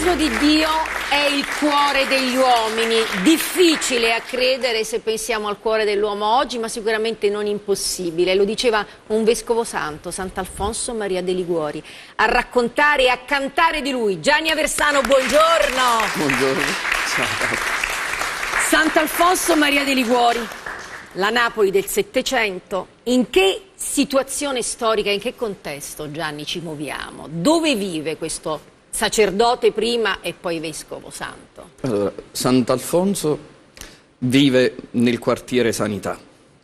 sorriso di Dio è il cuore degli uomini. Difficile a credere se pensiamo al cuore dell'uomo oggi, ma sicuramente non impossibile. Lo diceva un vescovo santo, Sant'Alfonso Maria de Liguori. A raccontare e a cantare di lui, Gianni Aversano, buongiorno. Buongiorno. Ciao. Sant'Alfonso Maria de Liguori, la Napoli del Settecento. In che situazione storica, in che contesto, Gianni, ci muoviamo? Dove vive questo sacerdote prima e poi vescovo santo? Allora, Sant'Alfonso vive nel quartiere Sanità,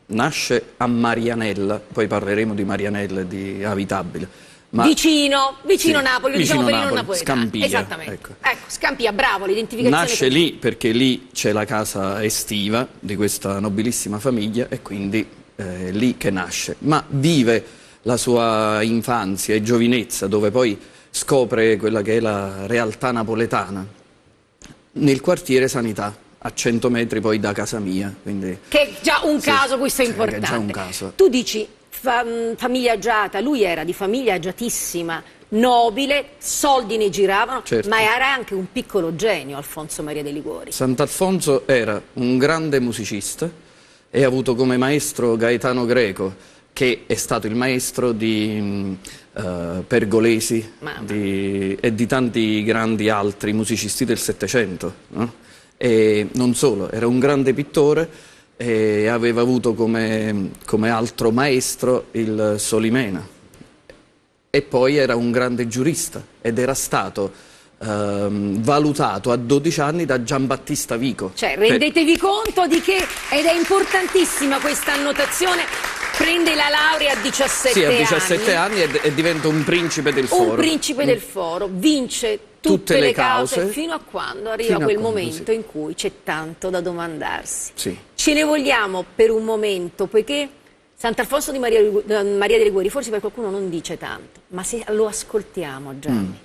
nasce a Marianella, poi parleremo di Marianella e di Avitabile. Ma vicino sì, Napoli, vicino diciamo per i non Napoli, napoletani. Scampia. Esattamente. Ecco. Scampia, bravo, l'identificazione. Nasce lì perché lì c'è la casa estiva di questa nobilissima famiglia e quindi è lì che nasce. Ma vive la sua infanzia e giovinezza, dove poi scopre quella che è la realtà napoletana, nel quartiere Sanità, a 100 metri poi da casa mia. Quindi, che è già un caso, questo è sì, importante. è già un caso. Tu dici famiglia agiata, lui era di famiglia agiatissima, nobile, soldi ne giravano, certo. Ma era anche un piccolo genio, Alfonso Maria de Liguori. Sant'Alfonso era un grande musicista e ha avuto come maestro Gaetano Greco, che è stato il maestro di Pergolesi e di tanti grandi altri musicisti del Settecento, no? E non solo, era un grande pittore e aveva avuto come altro maestro il Solimena. E poi era un grande giurista ed era stato valutato a 12 anni da Giambattista Vico. Cioè, rendetevi conto di che, ed è importantissima questa annotazione, prende la laurea a 17 anni. Sì, a 17 anni e diventa un principe del foro. Un principe del foro, vince tutte le cause fino a quando arriva quel momento in cui c'è tanto da domandarsi. Sì. Ce ne vogliamo per un momento, poiché Sant'Alfonso di Maria de Liguori forse per qualcuno non dice tanto, ma se lo ascoltiamo, Gianni,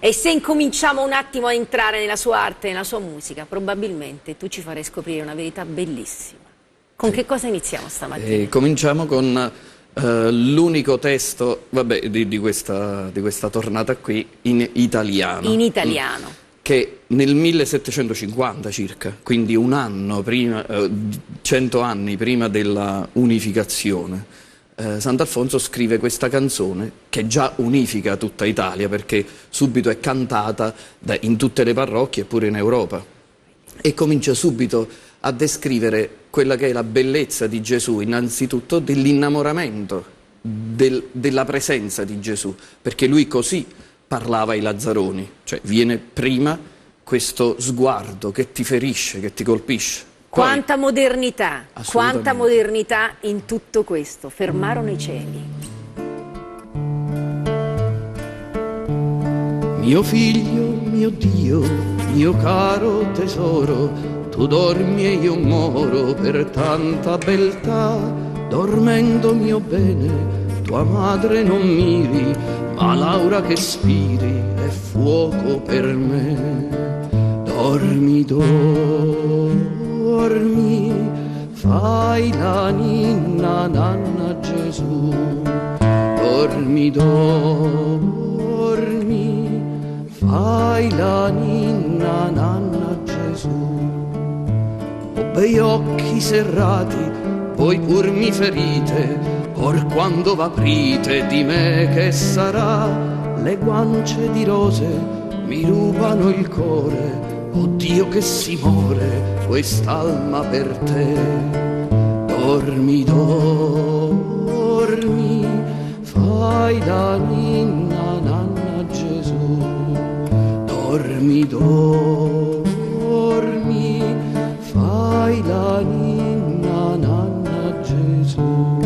e se incominciamo un attimo a entrare nella sua arte, nella sua musica, probabilmente tu ci farai scoprire una verità bellissima. Con che cosa iniziamo stamattina? Cominciamo con l'unico testo di questa tornata qui in italiano. In italiano. Che nel 1750 circa, quindi un anno prima, 100 anni prima della unificazione, Sant'Alfonso scrive questa canzone che già unifica tutta Italia, perché subito è cantata in tutte le parrocchie e pure in Europa, e comincia subito a descrivere quella che è la bellezza di Gesù, innanzitutto dell'innamoramento della presenza di Gesù, perché lui così parlava ai Lazzaroni, cioè viene prima questo sguardo che ti ferisce, che ti colpisce. Quanta modernità in tutto questo. Fermarono i cieli. Mio figlio, mio Dio, mio caro tesoro, tu dormi e io moro per tanta beltà. Dormendo mio bene, tua madre non miri, ma l'aura che spiri è fuoco per me. Dormi, dormi, fai la ninna nanna Gesù. Dormi, dormi, fai la ninna nanna Gesù. Ho bei occhi serrati, voi pur mi ferite, or quando v'aprite di me che sarà. Le guance di rose mi rubano il cuore, oddio che si muore quest'alma per te. Dormi, dormi, fai la ninna nanna Gesù. Dormi, dormi, fai la ninna nanna Gesù.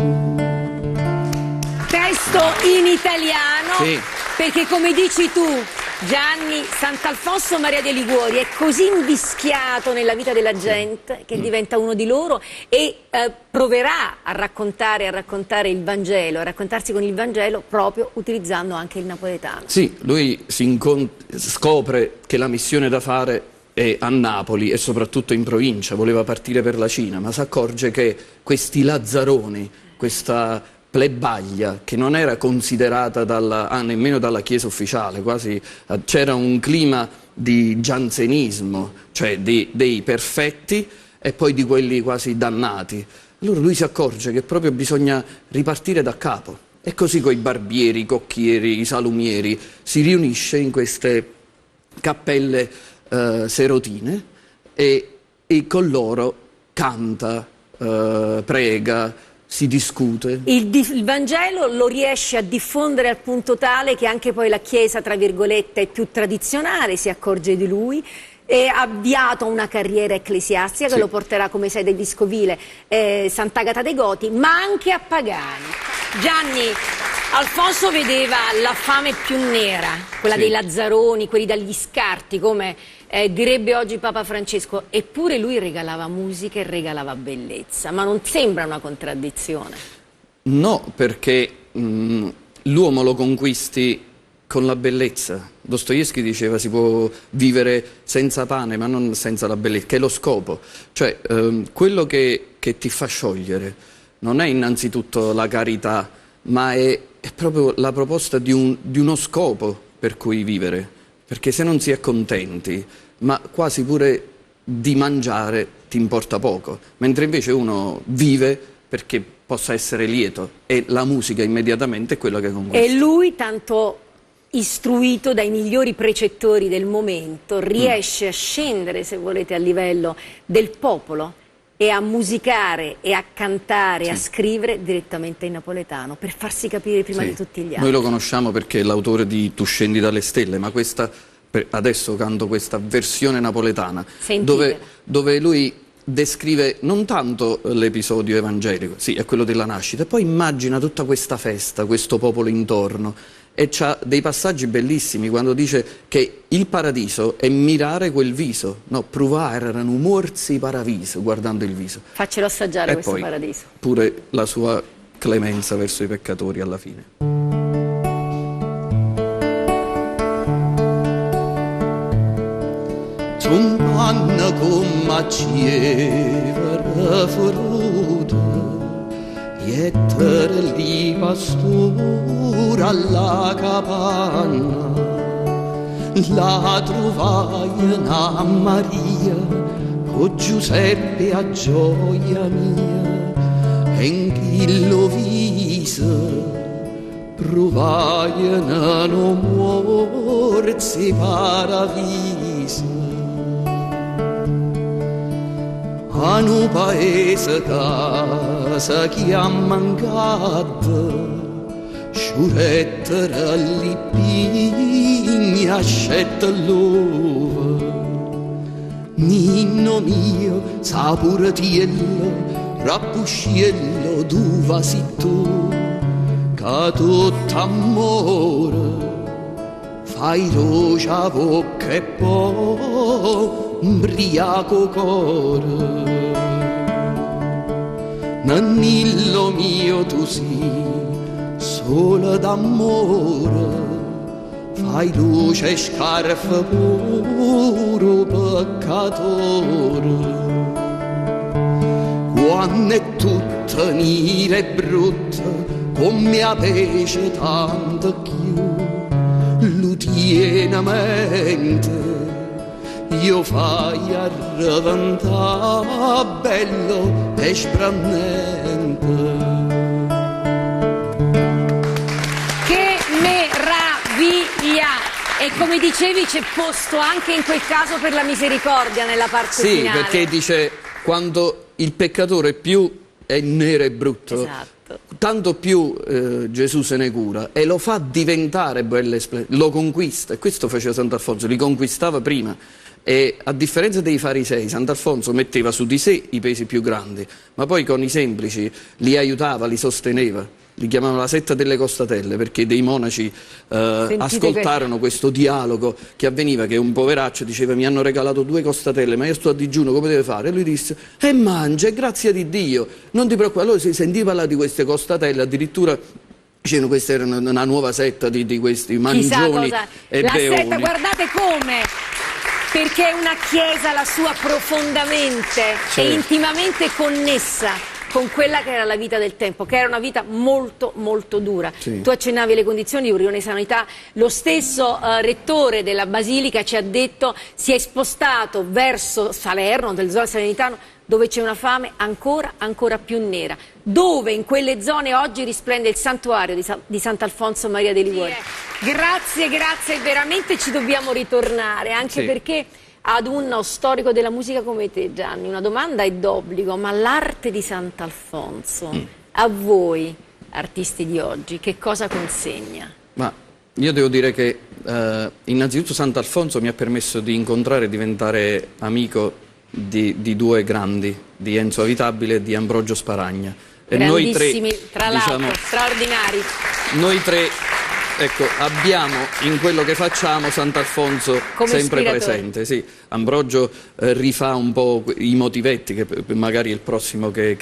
Testo in italiano, Sì. Perché come dici tu, Gianni, Sant'Alfonso Maria de Liguori è così invischiato nella vita della gente che diventa uno di loro e proverà a raccontare il Vangelo, a raccontarsi con il Vangelo proprio utilizzando anche il napoletano. Sì, lui scopre che la missione da fare è a Napoli e soprattutto in provincia, voleva partire per la Cina, ma si accorge che questi lazzaroni, questa plebaglia che non era considerata nemmeno dalla Chiesa ufficiale, quasi c'era un clima di giansenismo, cioè dei perfetti e poi di quelli quasi dannati. Allora lui si accorge che proprio bisogna ripartire da capo, e così coi barbieri, i cocchieri, i salumieri si riunisce in queste cappelle serotine e con loro canta, prega, si discute. Il Vangelo lo riesce a diffondere al punto tale che anche poi la Chiesa, tra virgolette, più tradizionale si accorge di lui e ha avviato una carriera ecclesiastica che lo porterà come sede vescovile Sant'Agata dei Goti, ma anche a Pagani. Gianni, Alfonso vedeva la fame più nera, quella dei lazzaroni, quelli dagli scarti, come direbbe oggi Papa Francesco, eppure lui regalava musica e regalava bellezza, ma non sembra una contraddizione? No, perché l'uomo lo conquisti con la bellezza. Dostoevskij diceva si può vivere senza pane ma non senza la bellezza, che è lo scopo. Cioè quello che ti fa sciogliere non è innanzitutto la carità, ma è proprio la proposta di uno scopo per cui vivere. Perché se non si è contenti, ma quasi pure di mangiare ti importa poco, mentre invece uno vive perché possa essere lieto, e la musica immediatamente è quella che conquista. E lui, tanto istruito dai migliori precettori del momento, riesce a scendere, se volete, a livello del popolo e a musicare e a cantare, a scrivere direttamente in napoletano, per farsi capire prima di tutti gli altri. Noi lo conosciamo perché è l'autore di Tu scendi dalle stelle, ma adesso canto questa versione napoletana, dove lui descrive non tanto l'episodio evangelico, sì, è quello della nascita, e poi immagina tutta questa festa, questo popolo intorno, e c'ha dei passaggi bellissimi quando dice che il paradiso è mirare quel viso, no, provare erano morsi paradiso guardando il viso. Faccelo assaggiare questo poi paradiso. Pure la sua clemenza verso i peccatori alla fine. Zum Mann come cievere fruta, Ietter li pastura alla capanna, la trovai a Maria, con Giuseppe a gioia mia, e in chi lo vise, provai a non morsi paravise. A un paese casa che ha mancato, sciurettere all'ipigni ascetta l'uva. Ninno mio, sapuratiello, rappusciello, d'uva si tu, che tutto amore, fai rocia a bocca e poi ubriaco cuore. Nannillo mio tu sii solo d'amore, fai luce e scarfa puro peccatore. Quando è tutta nera e brutta, come a pesce tanto più, lo tiene a mente, io fai a raventare bello e sprannente. Che meraviglia! E come dicevi c'è posto anche in quel caso per la misericordia nella parte finale. Sì, perché dice quando il peccatore più è nero e brutto, tanto più Gesù se ne cura e lo fa diventare bello e splendido, lo conquista, e questo faceva Sant'Alfonso, li conquistava prima. E a differenza dei farisei, Sant'Alfonso metteva su di sé i pesi più grandi, ma poi con i semplici li aiutava, li sosteneva. Li chiamavano la setta delle costatelle, perché dei monaci ascoltarono questo dialogo che avveniva, che un poveraccio diceva mi hanno regalato 2 costatelle, ma io sto a digiuno, come deve fare? E lui disse mangia, e grazie di Dio, non ti preoccupare. Allora si sentiva parlare di queste costatelle, addirittura dicevano questa era una nuova setta di questi mangioni e la beoni. setta, guardate come, perché è una chiesa la sua profondamente e intimamente connessa con quella che era la vita del tempo, che era una vita molto molto dura. Sì. Tu accennavi alle condizioni di un rione sanità, lo stesso rettore della Basilica ci ha detto si è spostato verso Salerno, del zona salernitano, dove c'è una fame ancora più nera, dove in quelle zone oggi risplende il santuario di Sant'Alfonso Maria dei Liguori. Grazie, veramente ci dobbiamo ritornare, anche perché ad uno storico della musica come te, Gianni, una domanda è d'obbligo, ma l'arte di Sant'Alfonso, a voi, artisti di oggi, che cosa consegna? Ma io devo dire che innanzitutto Sant'Alfonso mi ha permesso di incontrare e diventare amico di due grandi, di Enzo Avitabile e di Ambrogio Sparagna. E noi tre, tra l'altro, straordinari. Noi tre, ecco, abbiamo in quello che facciamo Sant'Alfonso sempre presente. Sì. Ambrogio rifà un po' i motivetti, che magari è il prossimo che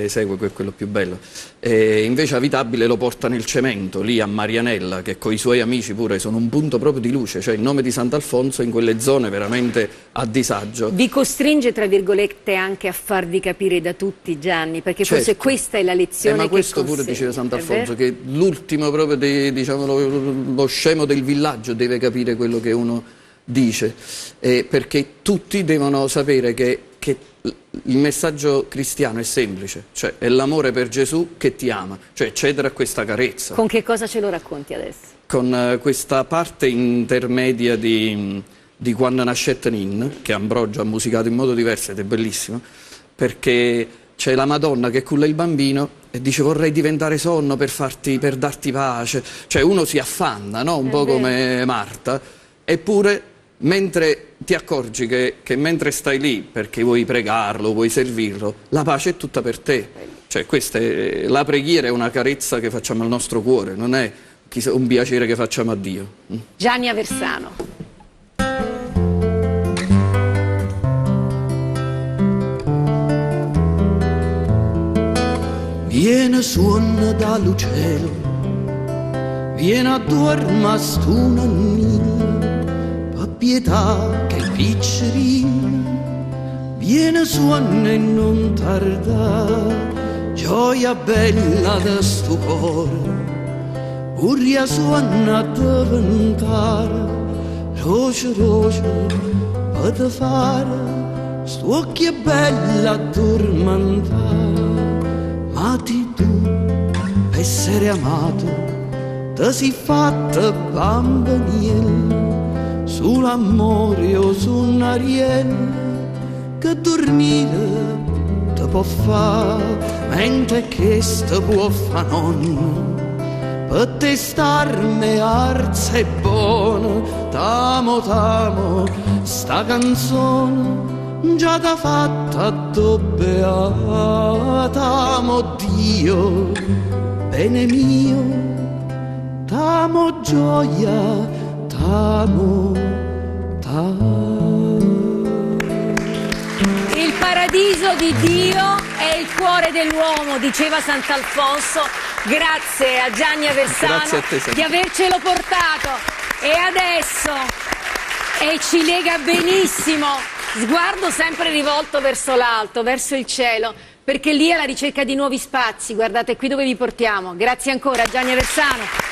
esegue, quello più bello. E invece Avitabile lo porta nel cemento, lì a Marianella, che con i suoi amici pure sono un punto proprio di luce, cioè il nome di Sant'Alfonso in quelle zone veramente a disagio. Vi costringe, tra virgolette, anche a farvi capire da tutti, Gianni, perché forse questa è la lezione ma che questo consegna, pure diceva Sant'Alfonso, che l'ultimo proprio, diciamo, lo scemo del villaggio deve capire quello che uno dice, perché tutti devono sapere che il messaggio cristiano è semplice, cioè è l'amore per Gesù che ti ama, cioè cedere a questa carezza. Con che cosa ce lo racconti adesso? Con questa parte intermedia di Quando nascette Nin, che Ambrogio ha musicato in modo diverso ed è bellissimo, perché c'è la Madonna che culla il bambino e dice vorrei diventare sonno per darti pace, cioè uno si affanna, no? Un po' come Marta, eppure mentre ti accorgi che mentre stai lì perché vuoi pregarlo, vuoi servirlo, la pace è tutta per te. Cioè la preghiera è una carezza che facciamo al nostro cuore, non è un piacere che facciamo a Dio. Gianni Aversano. Viene suona dall'uccello, viene a dorma stu nannino, pietà che piccerino, viene suona e non tarda, gioia bella da sto cuore, urria suona a diventare, roce per te fare, sto occhio è bella a addormentare, ma di tu, essere amato, te si fatta bambiniera, sull'amore o su un ariello che dormire te può fare, mentre che te può fare nonno, per te starme arza e buona, t'amo, sta canzone già t'ha fatta doppia, t'amo Dio, bene mio, t'amo gioia, il paradiso di Dio è il cuore dell'uomo, diceva Sant'Alfonso. Grazie a Gianni Aversano di avercelo portato. E adesso, ci lega benissimo, sguardo sempre rivolto verso l'alto, verso il cielo, perché lì è la ricerca di nuovi spazi. Guardate qui dove vi portiamo. Grazie ancora Gianni Aversano.